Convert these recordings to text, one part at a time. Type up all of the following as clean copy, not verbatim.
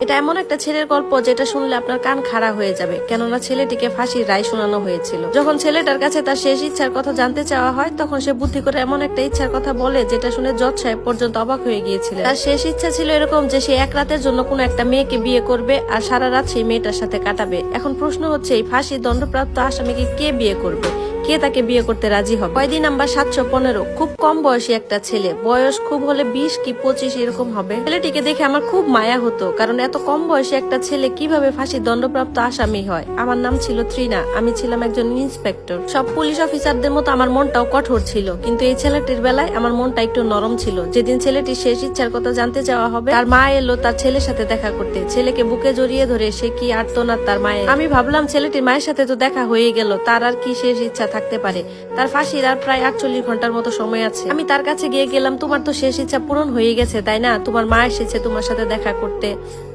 এটা এমন একটা ছেলের গল্প যেটা শুনলে আপনার কান খাড়া হয়ে যাবে, কেননা ছেলেটিকে ফাঁসির রায় শোনানো হয়েছিল। যখন ছেলেটার কাছে তার শেষ ইচ্ছার কথা জানতে চাওয়া হয়, তখন সে বুদ্ধি করে এমন একটা ইচ্ছার কথা বলে যেটা শুনে জজ সাহেব পর্যন্ত অবাক হয়ে গিয়েছিলেন। তার শেষ ইচ্ছা ছিল এরকম যে সে এক রাতের জন্য কোনো একটা মেয়েকে বিয়ে করবে আর সারা রাত সেই মেয়েটার সাথে কাটাবে। এখন প্রশ্ন হচ্ছে, এই ফাঁসির দণ্ডপ্রাপ্ত আসামিকে কে বিয়ে করবে, কে তাকে বিয়ে করতে রাজি হবে? কয়দিন নাম্বার 715, খুব কম বয়সী একটা ছেলে, বয়স খুব হলে 20 কি 25 এরকম হবে। ছেলেটিকে দেখে আমার খুব মায়া হতো, কারণ এত কম বয়সী একটা ছেলে কিভাবে ফাঁসির দণ্ডপ্রাপ্ত আসামি হয়। আমার নাম ছিল ত্রিনা, আমি ছিলাম একজন ইন্সপেক্টর। সব পুলিশ অফিসারদের মতো আমার মনটাও কঠোর ছিল, কিন্তু এই ছেলেটির বেলায় আমার মনটা একটু নরম ছিল। যেদিন ছেলেটির শেষ ইচ্ছার কথা জানতে যাওয়া হবে, তার মা এলো তার ছেলের সাথে দেখা করতে। ছেলেকে বুকে জড়িয়ে ধরে সে কি আর্তনাদ তার মায়ের। আমি ভাবলাম ছেলেটির মায়ের সাথে তো দেখা হয়ে গেল, তার আর কি শেষ ইচ্ছা থাকতে পারে। তার ফাঁসির আর প্রায় 48 ঘন্টার মতো সময় আছে। আমি তার কাছে গিয়ে গেলাম, তোমার তো শেষ ইচ্ছা পূরণ হয়ে গেছে তাই না, তোমার মা এসেছে তোমার সাথে দেখা করতে।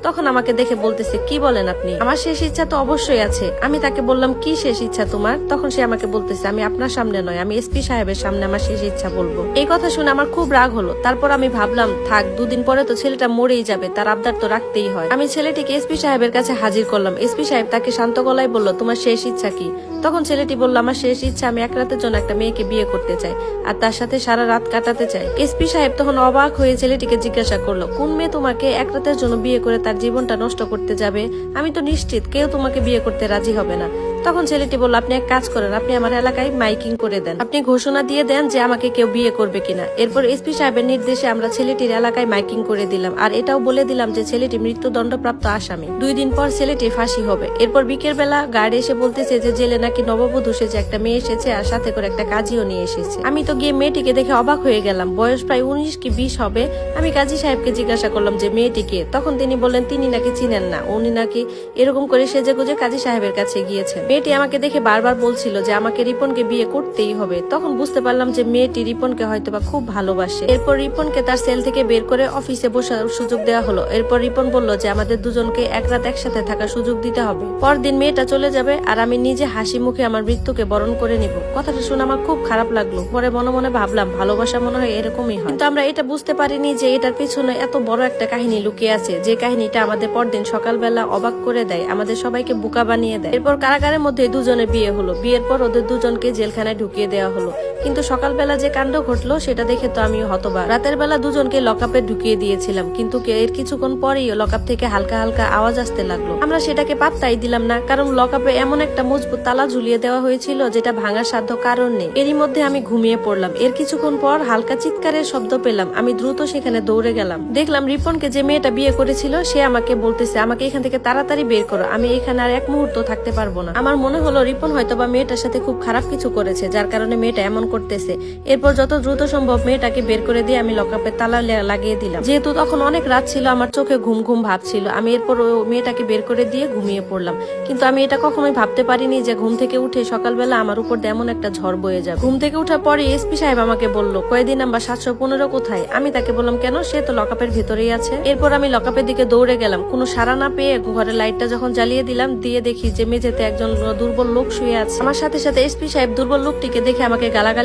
তখন আমাকে দেখে বলতেছে, কি বলেন আপনি, আমার শেষ ইচ্ছা তো অবশ্যই আছে। আমি তাকে বললাম, কি শেষ ইচ্ছা তোমার? তখন সে আমাকে বলতেছে, আমি আপনার সামনে নয়, আমি এসপি সাহেবের সামনে আমার শেষ ইচ্ছা বলবো। এই কথা শুনে আমার খুব রাগ হলো। তারপর আমি ভাবলাম, থাক, দুদিন পরে তো ছেলেটা মরেই যাবে, তার আবদার তো রাখতেই হয়। আমি ছেলেটিকে এসপি সাহেবের কাছে হাজির করলাম। এসপি সাহেব তাকে শান্ত গলায় বলল, তোমার শেষ ইচ্ছা কি? তখন ছেলেটি বলল, আমার শেষ ইচ্ছা, আমি এক রাতের জন্য একটা মেয়েকে বিয়ে করতে চাই আর তার সাথে সারা রাত কাটাতে চাই। এসপি সাহেব তখন অবাক হয়ে ছেলেটিকে জিজ্ঞাসা করলো, কোন মেয়ে তোমাকে এক রাতের জন্য বিয়ে করে তার জীবনটা নষ্ট করতে যাবে? আমি তো নিশ্চিত কেউ তোমাকে বিয়ে করতে রাজি হবে না। তখন ছেলেটি বলল, আপনি এক কাজ করেন, আপনি আমার এলাকায় মাইকিং করে দেন, আপনি ঘোষণা দিয়ে দেন যে আমাকে কেউ বিয়ে করবে কিনা। এরপর এসপি সাহেবের নির্দেশে আমরা ছেলেটির এলাকায় মাইকিং করে দিলাম, আর এটাও বলে দিলাম যে ছেলেটি মৃত্যুদণ্ডপ্রাপ্ত আসামি। 2 দিন পর ছেলেটির ফাঁসি হবে। এরপর বিকেল বেলা গার্ড এসে বলতেছে যে জেলে নাকি নববধূ এসেছে, একটা মেয়ে এসেছে আর সাথে করে একটা কাজীও নিয়ে এসেছে। আমি তো গিয়ে মেয়েটিকে দেখে অবাক হয়ে গেলাম, বয়স প্রায় 19 কি 20 হবে। আমি কাজী সাহেবকে জিজ্ঞাসা করলাম যে মেয়েটিকে। তখন তিনি বললেন তিনি নাকি চিনেন না, উনি নাকি এরকম করে সেজে গুজে কাজী সাহেবের কাছে গিয়েছেন। মেয়েটি আমাকে দেখে বারবার বলছিল যে আমাকে রিপনকে বিয়ে করতেই হবে। তখন বুঝতে পারলাম যে মেয়েটি রিপনকে হয়তোবা খুব ভালোবাসে। এরপর রিপনকে তার সেল থেকে বের করে অফিসে বসার সুযোগ দেওয়া হলো। এরপর রিপন বলল যে আমাদের দুজনকে এক রাত একসাথে থাকার সুযোগ দিতে হবে। পরদিন মেয়েটা চলে যাবে আর আমি নিজে হাসি মুখে আমার মৃত্যুকে বরণ করে নিব। কথাটা শুনে আমার খুব খারাপ লাগলো। পরে মনে মনে ভাবলাম, ভালোবাসা মনে হয় এরকমই হয়। কিন্তু আমরা এটা বুঝতে পারিনি যে এটার পিছনে এত বড় একটা কাহিনী লুকিয়ে আছে, যে কাহিনীটা আমাদের পরদিন সকালবেলা অবাক করে দেয়, আমাদের সবাইকে বোকা বানিয়ে দেয়। এরপর কারাগারের মধ্যে দুজনের বিয়ে হলো। বিয়ের পর ওদের দুজনকে জেলখানায় ঢুকিয়ে দেওয়া হলো। কিন্তু সকালবেলা যে কাণ্ড ঘটলো সেটা দেখে তো আমি হতবাক। রাতের বেলা দুজনকে লকআপে ঢুকিয়ে দিয়েছিলাম, কিন্তু এর কিছুক্ষণ পরেই লকআপ থেকে হালকা হালকা আওয়াজ আসতে লাগলো। আমরা সেটাকে পাত্তাই দিলাম না, কারণ লকআপে এমন একটা মজবুত তালা ঝুলিয়ে দেওয়া হয়েছিল যেটা ভাঙার সাধ্য কারণ নেই। এরই মধ্যে আমি ঘুমিয়ে পড়লাম। এর কিছুক্ষণ পর হালকা চিৎকারের শব্দ পেলাম। আমি দ্রুত সেখানে দৌড়ে গেলাম। দেখলাম রিপনকে যে মেয়েটা বিয়ে করেছিল সে আমাকে বলতেছে, আমাকে এখান থেকে তাড়াতাড়ি বের করো, আমি এখানে আর এক মুহূর্ত থাকতে পারবো না। আমার মনে হলো রিপন হয়তোবা মেয়েটার সাথে খুব খারাপ কিছু করেছে, যার কারণে মেয়েটা এমন করতেছে। এরপর যত দ্রুত সম্ভব মেয়েটাকে বের করে দিয়ে আমি লকআপে তালা লাগিয়ে দিলাম। যেহেতু তখন অনেক রাত ছিল, আমার চোখে ঘুম ঘুম ভাব ছিল। আমি এরপর মেয়েটাকে বের করে দিয়ে ঘুমিয়ে পড়লাম। কিন্তু আমি এটা কখনোই ভাবতে পারিনি যে ঘুম থেকে উঠে সকালবেলা আমার উপর এমন একটা ঝড় বয়ে যাবে। ঘুম থেকে উঠার পরে এসপি সাহেব আমাকে বলল, কয়দিন নাম্বার 715 কোথায়? আমি তাকে বললাম, কেন? সে তো লকআপের ভেতরেই আছে। এরপর আমি লকআপের দিকে দৌড়ে গেলাম। কোনো সাড়া না পেয়ে ঘরের লাইটটা যখন জ্বালিয়ে দিলাম, দিয়ে দেখি যে মেঝেতে একজন দুর্বল লোক শুয়ে আছে। আমার সাথে সাথে এসপি সাহেব দুর্বল লোকটিকে দেখে আমাকে গালাগালি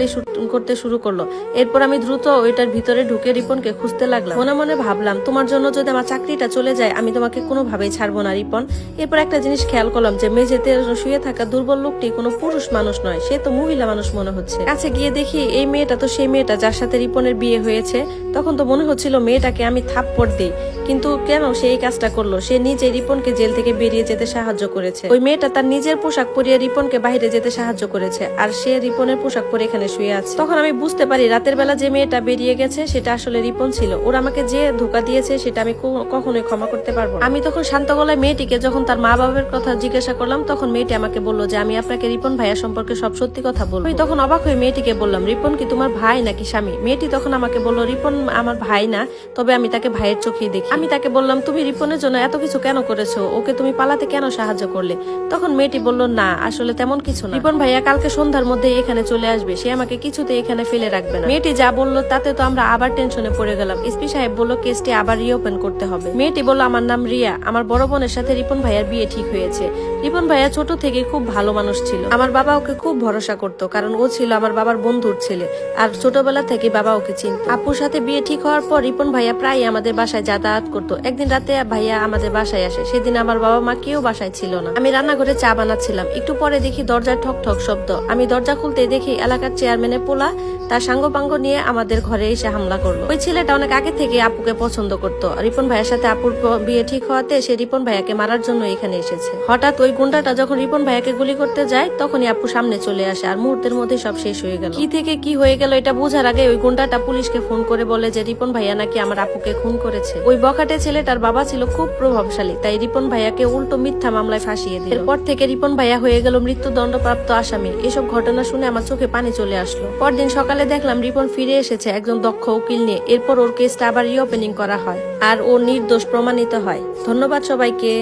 করতে শুরু করলো। এরপর আমি দ্রুত ওইটার ভিতরে ঢুকে রিপনকে খুঁজতে লাগলাম। মনে মনে ভাবলাম, তোমার জন্য যদি আমার চাকরিটা চলে যায় আমি তোমাকে কোনোভাবেই ছাড়বো না রিপন। এরপর একটা জিনিস খেয়াল করলাম যে মেঝেতে শুয়ে থাকা দুর্বল লোকটি কোনো পুরুষ মানুষ নয়, সে তো মহিলা মানুষ মনে হচ্ছে। কাছে গিয়ে দেখি এই মেয়েটা তো সেই মেয়েটা যার সাথে রিপনের বিয়ে হয়েছে। তখন তো মনে হচ্ছিল মেয়েটাকে আমি থাপ্পড় দিই, কিন্তু কেন সে এই কাজটা করলো? সে নিজে রিপনকে জেল থেকে বেরিয়ে যেতে সাহায্য করেছে। ওই মেয়েটা তার নিজের পোশাক পরিয়ে রিপনকে বাইরে যেতে সাহায্য করেছে, আর সে রিপনের পোশাক পরে এখানে শুয়ে আছে। তখন আমি বুঝতে পারি রাতের বেলা যে মেয়েটা বেরিয়ে গেছে সেটা আসলে রিপন ছিল। ওরা আমাকে যে ধোঁকা দিয়েছে সেটা আমি কখনোই ক্ষমা করতে পারবো না। আমি তখন শান্ত গলায় মেয়েটিকে যখন তার মা বাবার কথা জিজ্ঞাসা করলাম, তখন মেয়েটি আমাকে বললো যে আমি আপনাকে রিপন ভাইয়া সম্পর্কে সব সত্যি কথা বলবো। আমি তখন অবাক হয়ে মেয়েটিকে বললাম, রিপন কি তোমার ভাই নাকি স্বামী? মেয়েটি তখন আমাকে বললো, রিপন আমার ভাই না, তবে আমি তাকে ভাইয়ের চোখেই দেখি। আমি তাকে বললাম, তুমি রিপনের জন্য এত কিছু কেন করেছো? ওকে তুমি পালাতে কেন সাহায্য করলে? তখন মেয়েটি বলল, না আসলে তেমন কিছু না, রিপন ভাইয়া কালকে সন্ধ্যার মধ্যে এখানে চলে আসবে, সে আমাকে কিছুতে এখানে ফেলে রাখবে না। মেয়েটি যা বললো তাতে তো আমরা আবার টেনশনে পড়ে গেলাম। এসপি সাহেব বলল কেসটি আবার রিওপেন করতে হবে। মেয়েটি বলল, আমার নাম রিয়া, আমার বড় বোনের সাথে রিপন ভাইয়ার বিয়ে ঠিক হয়েছে। রিপন ভাইয়া ছোট থেকে খুব ভালো মানুষ ছিল। আমার বাবা ওকে খুব ভরসা করতো, কারণ ও ছিল আমার বাবার বন্ধুর ছেলে, আর ছোটবেলা থেকে বাবা ওকে চিনত। আপুর সাথে বিয়ে ঠিক হওয়ার পর রিপন ভাইয়া প্রায় আমাদের বাসায় যাতায়াত করতো। একদিন রাতে ভাইয়া আমাদের বাসায় আসে, সেদিন আমার বাবা মা কেউ বাসায় ছিল না। আমি রান্নাঘরে চা বানাচ্ছিলাম, একটু পরে দেখি দরজায় ঠক ঠক শব্দ। আমি দরজা খুলতে দেখি এলাকার চেয়ারম্যানের পোলা তার সাঙ্গপাঙ্গ নিয়ে আমাদের ঘরে এসে হামলা করলো। ওই ছেলেটা অনেক আগে থেকে আপুকে পছন্দ করতো। রিপন ভাইয়ের সাথে আপুর বিয়ে ঠিক হওয়াতে সে রিপন ভাইয়াকে মারার জন্য এখানে এসেছে। হঠাৎ ওই গুন্ডাটা যখন রিপন ভাইয়াকে গুলি করতে যায় তখনই আপু সামনে চলে আসে, আর মুহূর্তের মধ্যে সব শেষ হয়ে গেল। কি থেকে কি হয়ে গেল এটা বোঝার আগে ওই গুন্ডাটা পুলিশকে ফোন করে বলে যে রিপন ভাইয়া নাকি আমার আপুকে খুন করেছে। ওই বখাটে ছেলেটার বাবা ছিল খুব প্রভাবশালী, তাই রিপন ভাইয়াকে উল্টো মিথ্যা মামলায় ফাঁসিয়ে দিল। এরপর থেকে রিপন ভাইয়া হয়ে গেল মৃত্যুদণ্ডপ্রাপ্ত আসামি। এসব ঘটনা শুনে আমার চোখে পানি চলে আসলো। পরদিন সকালে দেখলাম রিপন ফিরে এসেছে একজন দক্ষ উকিল নিয়ে। এরপর ওর কেসটা আবার রিওপেনিং করা হয় আর ও নির্দোষ প্রমাণিত হয়। ধন্যবাদ সবাইকে।